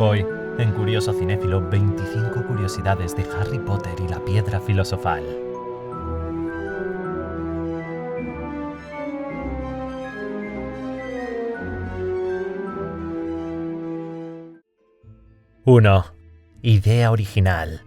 Hoy, en Curioso Cinéfilo, 25 curiosidades de Harry Potter y la Piedra Filosofal. ¡1! Idea original.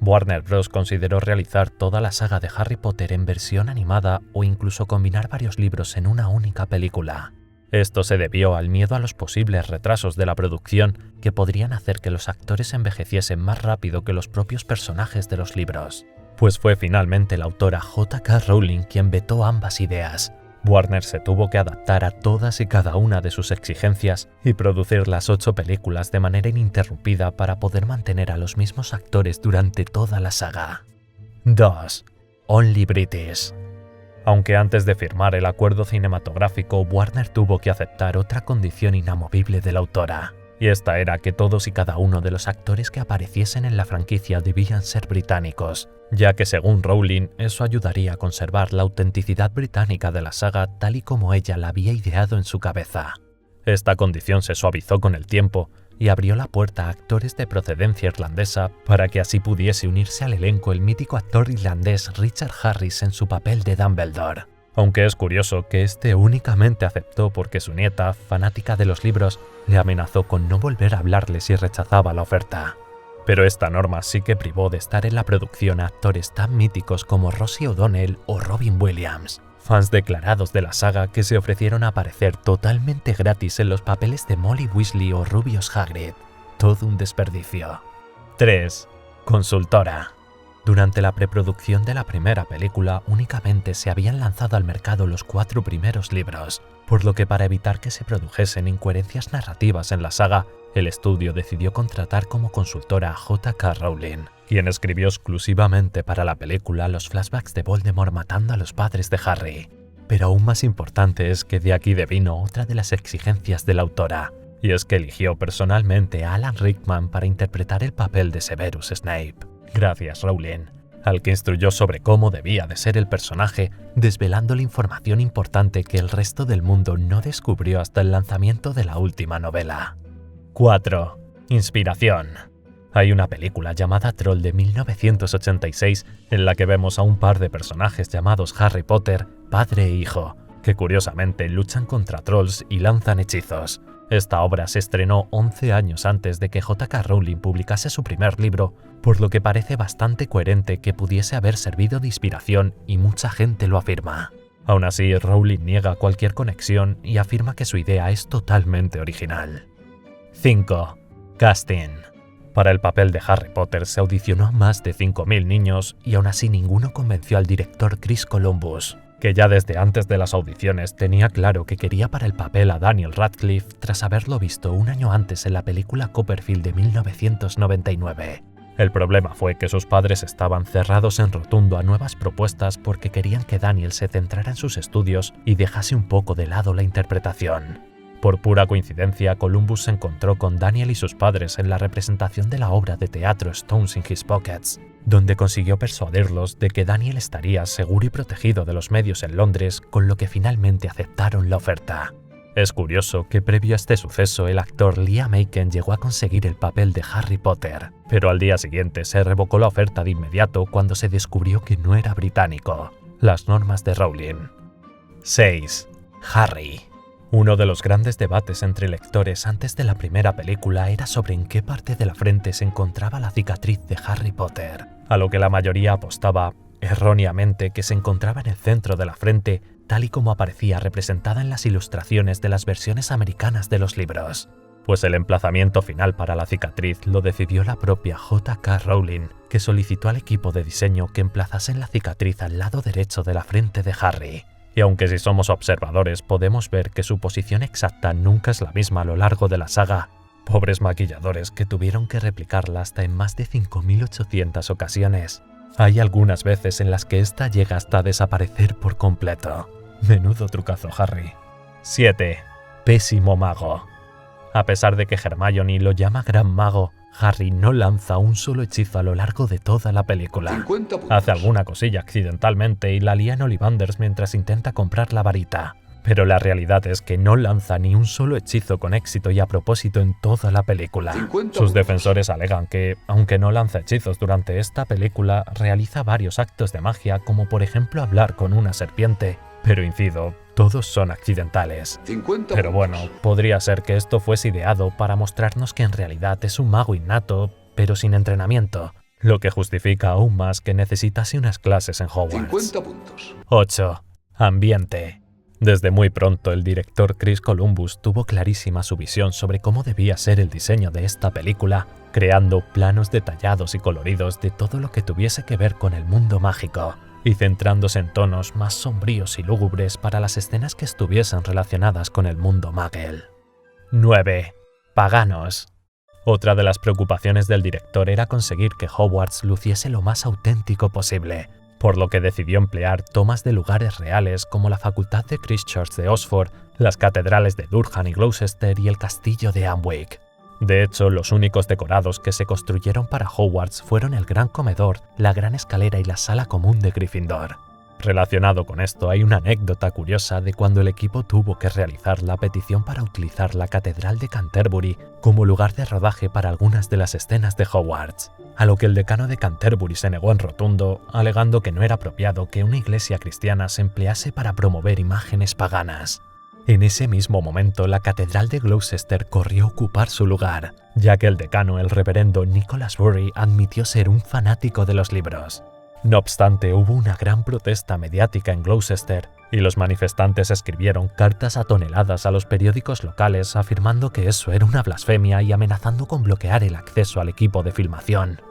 Warner Bros. Consideró realizar toda la saga de Harry Potter en versión animada o incluso combinar varios libros en una única película. Esto se debió al miedo a los posibles retrasos de la producción que podrían hacer que los actores envejeciesen más rápido que los propios personajes de los libros. Pues fue finalmente la autora J.K. Rowling quien vetó ambas ideas. Warner se tuvo que adaptar a todas y cada una de sus exigencias y producir las 8 películas de manera ininterrumpida para poder mantener a los mismos actores durante toda la saga. 2. Only British. Aunque antes de firmar el acuerdo cinematográfico, Warner tuvo que aceptar otra condición inamovible de la autora, y esta era que todos y cada uno de los actores que apareciesen en la franquicia debían ser británicos, ya que según Rowling eso ayudaría a conservar la autenticidad británica de la saga tal y como ella la había ideado en su cabeza. Esta condición se suavizó con el tiempo y abrió la puerta a actores de procedencia irlandesa para que así pudiese unirse al elenco el mítico actor irlandés Richard Harris en su papel de Dumbledore. Aunque es curioso que este únicamente aceptó porque su nieta, fanática de los libros, le amenazó con no volver a hablarle si rechazaba la oferta. Pero esta norma sí que privó de estar en la producción a actores tan míticos como Rosie O'Donnell o Robin Williams, fans declarados de la saga que se ofrecieron a aparecer totalmente gratis en los papeles de Molly Weasley o Rubius Hagrid. Todo un desperdicio. 3. Consultora. Durante la preproducción de la primera película únicamente se habían lanzado al mercado los 4 primeros libros, por lo que para evitar que se produjesen incoherencias narrativas en la saga, el estudio decidió contratar como consultora a J.K. Rowling, quien escribió exclusivamente para la película los flashbacks de Voldemort matando a los padres de Harry. Pero aún más importante es que de aquí devino otra de las exigencias de la autora, y es que eligió personalmente a Alan Rickman para interpretar el papel de Severus Snape. Gracias, Rowling, al que instruyó sobre cómo debía de ser el personaje, desvelándole información importante que el resto del mundo no descubrió hasta el lanzamiento de la última novela. 4. Inspiración. Hay una película llamada Troll de 1986 en la que vemos a un par de personajes llamados Harry Potter, padre e hijo, que curiosamente luchan contra trolls y lanzan hechizos. Esta obra se estrenó 11 años antes de que J.K. Rowling publicase su primer libro, por lo que parece bastante coherente que pudiese haber servido de inspiración y mucha gente lo afirma. Aún así, Rowling niega cualquier conexión y afirma que su idea es totalmente original. 5. Casting. Para el papel de Harry Potter se audicionó a más de 5.000 niños y aún así ninguno convenció al director Chris Columbus, que ya desde antes de las audiciones tenía claro que quería para el papel a Daniel Radcliffe tras haberlo visto un año antes en la película Copperfield de 1999. El problema fue que sus padres estaban cerrados en rotundo a nuevas propuestas porque querían que Daniel se centrara en sus estudios y dejase un poco de lado la interpretación. Por pura coincidencia, Columbus se encontró con Daniel y sus padres en la representación de la obra de teatro Stones in His Pockets, donde consiguió persuadirlos de que Daniel estaría seguro y protegido de los medios en Londres, con lo que finalmente aceptaron la oferta. Es curioso que previo a este suceso el actor Liam Aiken llegó a conseguir el papel de Harry Potter, pero al día siguiente se revocó la oferta de inmediato cuando se descubrió que no era británico. Las normas de Rowling. 6. Harry. Uno de los grandes debates entre lectores antes de la primera película era sobre en qué parte de la frente se encontraba la cicatriz de Harry Potter, a lo que la mayoría apostaba, erróneamente, que se encontraba en el centro de la frente, tal y como aparecía representada en las ilustraciones de las versiones americanas de los libros. Pues el emplazamiento final para la cicatriz lo decidió la propia J.K. Rowling, que solicitó al equipo de diseño que emplazasen la cicatriz al lado derecho de la frente de Harry. Y aunque si somos observadores podemos ver que su posición exacta nunca es la misma a lo largo de la saga, pobres maquilladores que tuvieron que replicarla hasta en más de 5.800 ocasiones. Hay algunas veces en las que esta llega hasta desaparecer por completo. Menudo trucazo, Harry. 7. Pésimo mago. A pesar de que Hermione lo llama Gran Mago, Harry no lanza un solo hechizo a lo largo de toda la película. Hace alguna cosilla accidentalmente y la lía en Ollivanders mientras intenta comprar la varita. pero la realidad es que no lanza ni un solo hechizo con éxito y a propósito en toda la película. Sus defensores alegan que, aunque no lanza hechizos durante esta película, realiza varios actos de magia, como por ejemplo hablar con una serpiente, pero incido, todos son accidentales. Pero bueno, podría ser que esto fuese ideado para mostrarnos que en realidad es un mago innato, pero sin entrenamiento, lo que justifica aún más que necesitase unas clases en Hogwarts. 8. Ambiente. Desde muy pronto el director Chris Columbus tuvo clarísima su visión sobre cómo debía ser el diseño de esta película, creando planos detallados y coloridos de todo lo que tuviese que ver con el mundo mágico, y centrándose en tonos más sombríos y lúgubres para las escenas que estuviesen relacionadas con el mundo Muggle. 9. Paganos. Otra de las preocupaciones del director era conseguir que Hogwarts luciese lo más auténtico posible, por lo que decidió emplear tomas de lugares reales como la Facultad de Christ Church de Oxford, las catedrales de Durham y Gloucester y el castillo de Alnwick. De hecho, los únicos decorados que se construyeron para Hogwarts fueron el gran comedor, la gran escalera y la sala común de Gryffindor. Relacionado con esto, hay una anécdota curiosa de cuando el equipo tuvo que realizar la petición para utilizar la Catedral de Canterbury como lugar de rodaje para algunas de las escenas de Hogwarts, a lo que el decano de Canterbury se negó en rotundo, alegando que no era apropiado que una iglesia cristiana se emplease para promover imágenes paganas. En ese mismo momento, la Catedral de Gloucester corrió a ocupar su lugar, ya que el decano, el reverendo Nicholas Bury, admitió ser un fanático de los libros. No obstante, hubo una gran protesta mediática en Gloucester, y los manifestantes escribieron cartas a toneladas a los periódicos locales afirmando que eso era una blasfemia y amenazando con bloquear el acceso al equipo de filmación.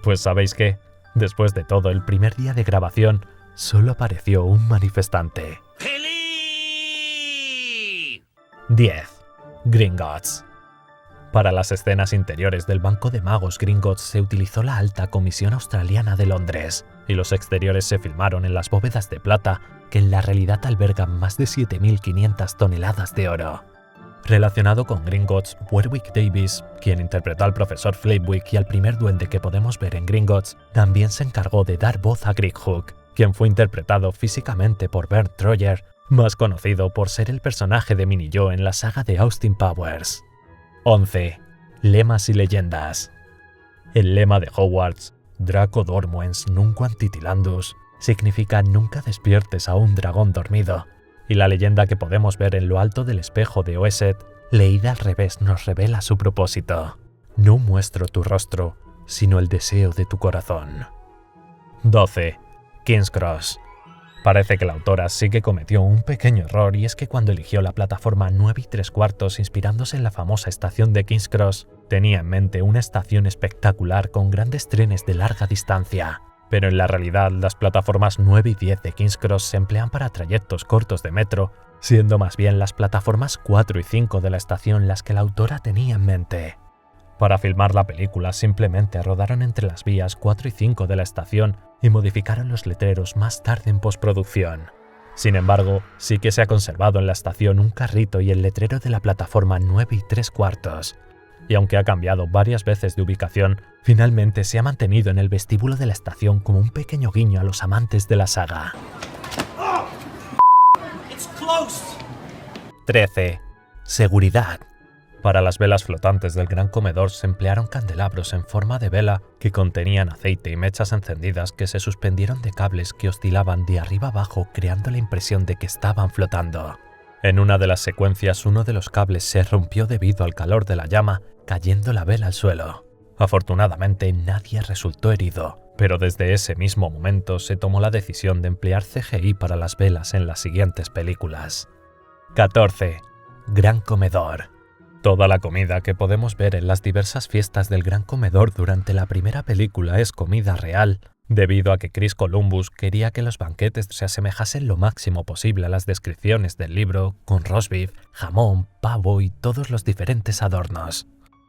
Pues ¿sabéis qué? Después de todo, el primer día de grabación, solo apareció un manifestante. 10. Gringotts. Para las escenas interiores del Banco de Magos Gringotts se utilizó la Alta Comisión Australiana de Londres, y los exteriores se filmaron en las bóvedas de plata, que en la realidad albergan más de 7.500 toneladas de oro. Relacionado con Gringotts, Warwick Davis, quien interpretó al profesor Flitwick y al primer duende que podemos ver en Gringotts, también se encargó de dar voz a Greyhawk, quien fue interpretado físicamente por Bernd Troyer, más conocido por ser el personaje de Mini Joe en la saga de Austin Powers. 11. Lemas y leyendas. El lema de Hogwarts, Draco dormuens nunc antitilandus, significa nunca despiertes a un dragón dormido, y la leyenda que podemos ver en lo alto del espejo de Oeset, leída al revés, nos revela su propósito. No muestro tu rostro, sino el deseo de tu corazón. 12. King's Cross. Parece que la autora sí que cometió un pequeño error, y es que cuando eligió la plataforma 9 3/4 inspirándose en la famosa estación de King's Cross, tenía en mente una estación espectacular con grandes trenes de larga distancia. Pero en la realidad, las plataformas 9 y 10 de King's Cross se emplean para trayectos cortos de metro, siendo más bien las plataformas 4 y 5 de la estación las que la autora tenía en mente. Para filmar la película simplemente rodaron entre las vías 4 y 5 de la estación y modificaron los letreros más tarde en postproducción. Sin embargo, sí que se ha conservado en la estación un carrito y el letrero de la plataforma 9 3/4. Y aunque ha cambiado varias veces de ubicación, finalmente se ha mantenido en el vestíbulo de la estación como un pequeño guiño a los amantes de la saga. 13. Seguridad. Para las velas flotantes del gran comedor se emplearon candelabros en forma de vela que contenían aceite y mechas encendidas que se suspendieron de cables que oscilaban de arriba abajo, creando la impresión de que estaban flotando. En una de las secuencias, uno de los cables se rompió debido al calor de la llama, cayendo la vela al suelo. Afortunadamente nadie resultó herido, pero desde ese mismo momento se tomó la decisión de emplear CGI para las velas en las siguientes películas. 14. Gran comedor. Toda la comida que podemos ver en las diversas fiestas del Gran Comedor durante la primera película es comida real, debido a que Chris Columbus quería que los banquetes se asemejasen lo máximo posible a las descripciones del libro, con roast beef, jamón, pavo y todos los diferentes adornos.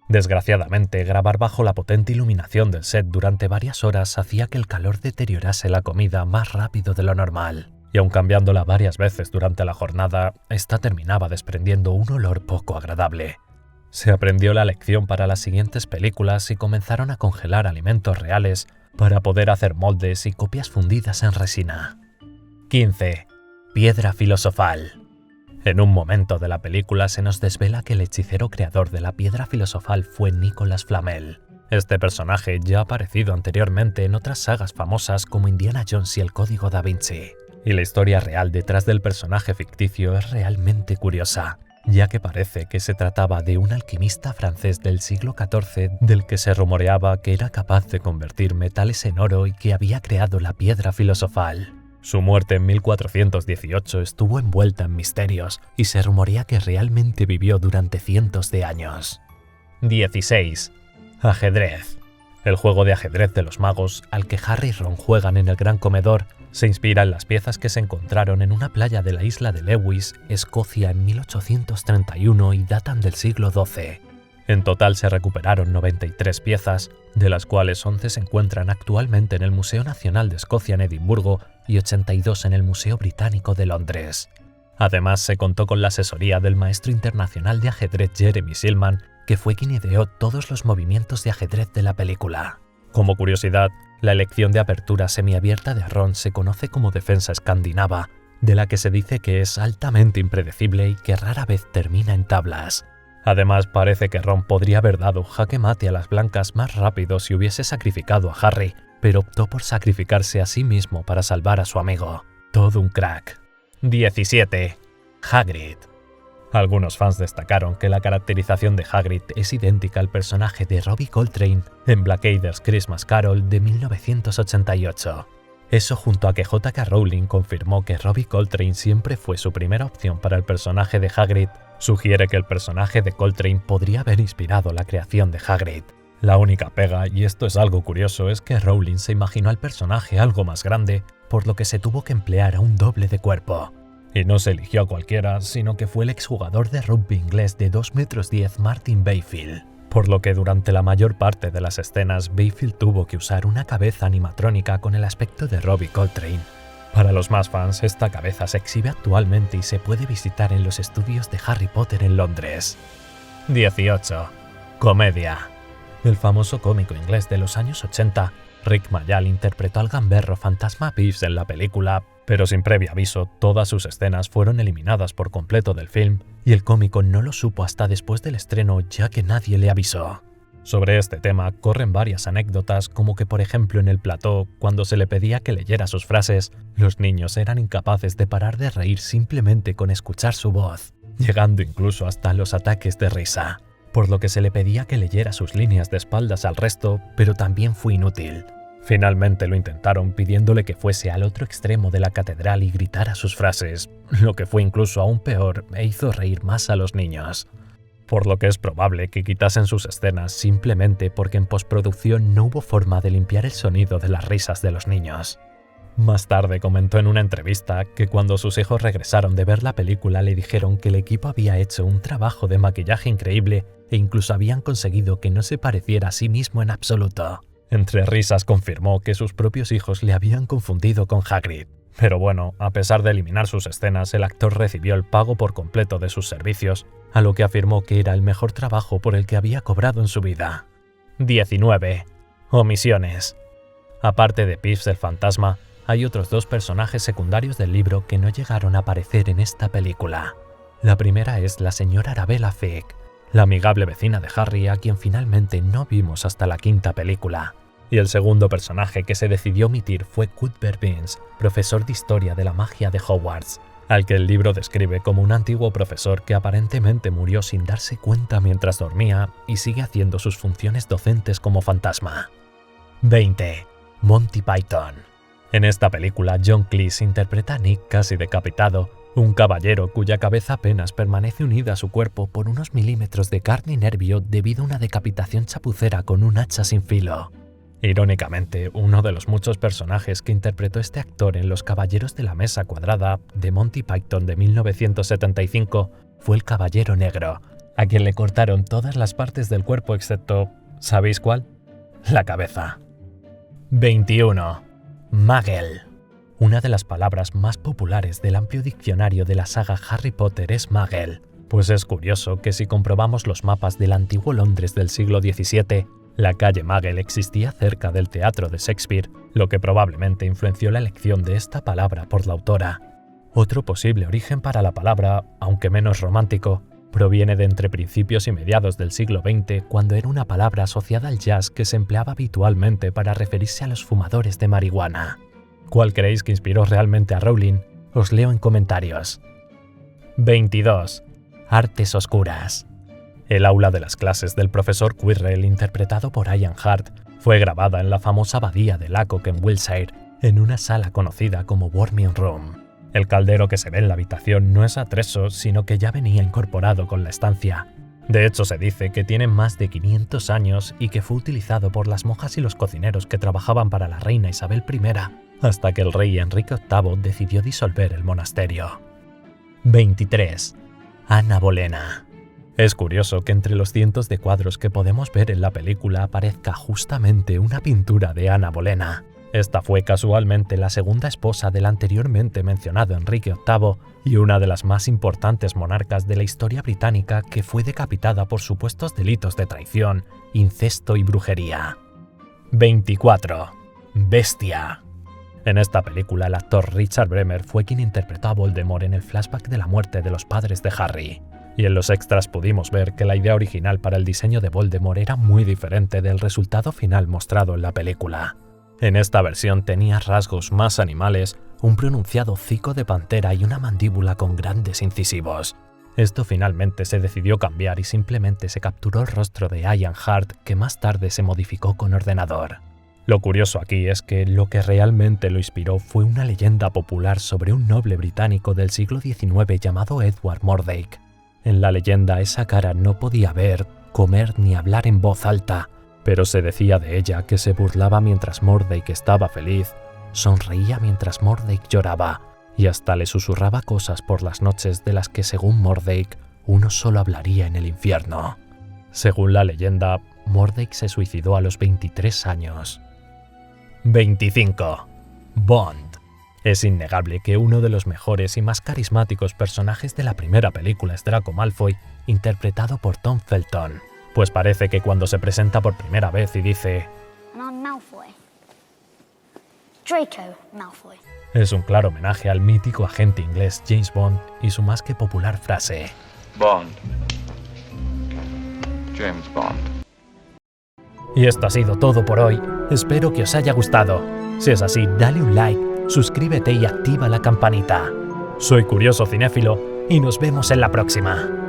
Desgraciadamente, grabar bajo la potente iluminación del set durante varias horas hacía que el calor deteriorase la comida más rápido de lo normal, y aun cambiándola varias veces durante la jornada, esta terminaba desprendiendo un olor poco agradable. Se aprendió la lección para las siguientes películas y comenzaron a congelar alimentos reales para poder hacer moldes y copias fundidas en resina. 15. Piedra filosofal. En un momento de la película se nos desvela que el hechicero creador de la piedra filosofal fue Nicolas Flamel. Este personaje ya ha aparecido anteriormente en otras sagas famosas como Indiana Jones y el Código Da Vinci. Y la historia real detrás del personaje ficticio es realmente curiosa, ya que parece que se trataba de un alquimista francés del siglo XIV del que se rumoreaba que era capaz de convertir metales en oro y que había creado la piedra filosofal. Su muerte en 1418 estuvo envuelta en misterios y se rumorea que realmente vivió durante cientos de años. 16. Ajedrez. El juego de ajedrez de los magos, al que Harry y Ron juegan en el gran comedor, se inspira en las piezas que se encontraron en una playa de la isla de Lewis, Escocia, en 1831 y datan del siglo XII. En total se recuperaron 93 piezas, de las cuales 11 se encuentran actualmente en el Museo Nacional de Escocia en Edimburgo y 82 en el Museo Británico de Londres. Además, se contó con la asesoría del maestro internacional de ajedrez Jeremy Silman, que fue quien ideó todos los movimientos de ajedrez de la película. Como curiosidad, la elección de apertura semiabierta de Ron se conoce como defensa escandinava, de la que se dice que es altamente impredecible y que rara vez termina en tablas. Además, parece que Ron podría haber dado jaque mate a las blancas más rápido si hubiese sacrificado a Harry, pero optó por sacrificarse a sí mismo para salvar a su amigo. Todo un crack. 17. Hagrid. Algunos fans destacaron que la caracterización de Hagrid es idéntica al personaje de Robbie Coltrane en Blackadder's Christmas Carol de 1988. Eso junto a que J.K. Rowling confirmó que Robbie Coltrane siempre fue su primera opción para el personaje de Hagrid, sugiere que el personaje de Coltrane podría haber inspirado la creación de Hagrid. La única pega, y esto es algo curioso, es que Rowling se imaginó al personaje algo más grande, por lo que se tuvo que emplear a un doble de cuerpo. Y no se eligió a cualquiera, sino que fue el exjugador de rugby inglés de 2,10 metros Martin Bayfield, por lo que durante la mayor parte de las escenas Bayfield tuvo que usar una cabeza animatrónica con el aspecto de Robbie Coltrane. Para los más fans, esta cabeza se exhibe actualmente y se puede visitar en los estudios de Harry Potter en Londres. 18. Comedia. El famoso cómico inglés de los años 80, Rick Mayall interpretó al gamberro fantasma Peeves en la película, pero sin previo aviso, todas sus escenas fueron eliminadas por completo del film y el cómico no lo supo hasta después del estreno, ya que nadie le avisó. Sobre este tema corren varias anécdotas, como que por ejemplo en el plató, cuando se le pedía que leyera sus frases, los niños eran incapaces de parar de reír simplemente con escuchar su voz, llegando incluso hasta los ataques de risa, por lo que se le pedía que leyera sus líneas de espaldas al resto, pero también fue inútil. Finalmente lo intentaron pidiéndole que fuese al otro extremo de la catedral y gritara sus frases, lo que fue incluso aún peor e hizo reír más a los niños. Por lo que es probable que quitasen sus escenas simplemente porque en postproducción no hubo forma de limpiar el sonido de las risas de los niños. Más tarde comentó en una entrevista que cuando sus hijos regresaron de ver la película le dijeron que el equipo había hecho un trabajo de maquillaje increíble e incluso habían conseguido que no se pareciera a sí mismo en absoluto. Entre risas confirmó que sus propios hijos le habían confundido con Hagrid. Pero bueno, a pesar de eliminar sus escenas, el actor recibió el pago por completo de sus servicios, a lo que afirmó que era el mejor trabajo por el que había cobrado en su vida. 19. Omisiones. Aparte de Peeves el fantasma, hay otros dos personajes secundarios del libro que no llegaron a aparecer en esta película. La primera es la señora Arabella Figg, la amigable vecina de Harry a quien finalmente no vimos hasta la quinta película. Y el segundo personaje que se decidió omitir fue Cuthbert Binns, profesor de historia de la magia de Hogwarts, al que el libro describe como un antiguo profesor que aparentemente murió sin darse cuenta mientras dormía y sigue haciendo sus funciones docentes como fantasma. 20. Monty Python. En esta película, John Cleese interpreta a Nick casi decapitado, un caballero cuya cabeza apenas permanece unida a su cuerpo por unos milímetros de carne y nervio debido a una decapitación chapucera con un hacha sin filo. Irónicamente, uno de los muchos personajes que interpretó este actor en Los Caballeros de la Mesa Cuadrada de Monty Python de 1975 fue el Caballero Negro, a quien le cortaron todas las partes del cuerpo excepto, ¿sabéis cuál? La cabeza. 21. Muggle. Una de las palabras más populares del amplio diccionario de la saga Harry Potter es Muggle, pues es curioso que si comprobamos los mapas del antiguo Londres del siglo XVII, la calle Muggle existía cerca del teatro de Shakespeare, lo que probablemente influenció la elección de esta palabra por la autora. Otro posible origen para la palabra, aunque menos romántico, proviene de entre principios y mediados del siglo XX, cuando era una palabra asociada al jazz que se empleaba habitualmente para referirse a los fumadores de marihuana. ¿Cuál creéis que inspiró realmente a Rowling? Os leo en comentarios. 22. Artes oscuras. El aula de las clases del profesor Quirrell, interpretado por Ian Hart, fue grabada en la famosa abadía de Lacock en Wiltshire, en una sala conocida como Warming Room. El caldero que se ve en la habitación no es atrezo, sino que ya venía incorporado con la estancia. De hecho, se dice que tiene más de 500 años y que fue utilizado por las monjas y los cocineros que trabajaban para la reina Isabel I, hasta que el rey Enrique VIII decidió disolver el monasterio. 23. Anna Bolena. Es curioso que entre los cientos de cuadros que podemos ver en la película aparezca justamente una pintura de Anna Bolena. Esta fue casualmente la segunda esposa del anteriormente mencionado Enrique VIII y una de las más importantes monarcas de la historia británica, que fue decapitada por supuestos delitos de traición, incesto y brujería. 24. Bestia. En esta película el actor Richard Bremer fue quien interpretó a Voldemort en el flashback de la muerte de los padres de Harry. Y en los extras pudimos ver que la idea original para el diseño de Voldemort era muy diferente del resultado final mostrado en la película. En esta versión tenía rasgos más animales, un pronunciado hocico de pantera y una mandíbula con grandes incisivos. Esto finalmente se decidió cambiar y simplemente se capturó el rostro de Ian Hart, que más tarde se modificó con ordenador. Lo curioso aquí es que lo que realmente lo inspiró fue una leyenda popular sobre un noble británico del siglo XIX llamado Edward Mordake. En la leyenda esa cara no podía ver, comer ni hablar en voz alta, pero se decía de ella que se burlaba mientras Mordake estaba feliz, sonreía mientras Mordake lloraba y hasta le susurraba cosas por las noches de las que, según Mordake, uno solo hablaría en el infierno. Según la leyenda, Mordake se suicidó a los 23 años. 25. Bond. Es innegable que uno de los mejores y más carismáticos personajes de la primera película es Draco Malfoy, interpretado por Tom Felton. Pues parece que cuando se presenta por primera vez y dice I'm Malfoy. Draco Malfoy. Es un claro homenaje al mítico agente inglés James Bond y su más que popular frase Bond. James Bond. Y esto ha sido todo por hoy. Espero que os haya gustado. Si es así, dale un like, suscríbete y activa la campanita. Soy Curioso Cinéfilo y nos vemos en la próxima.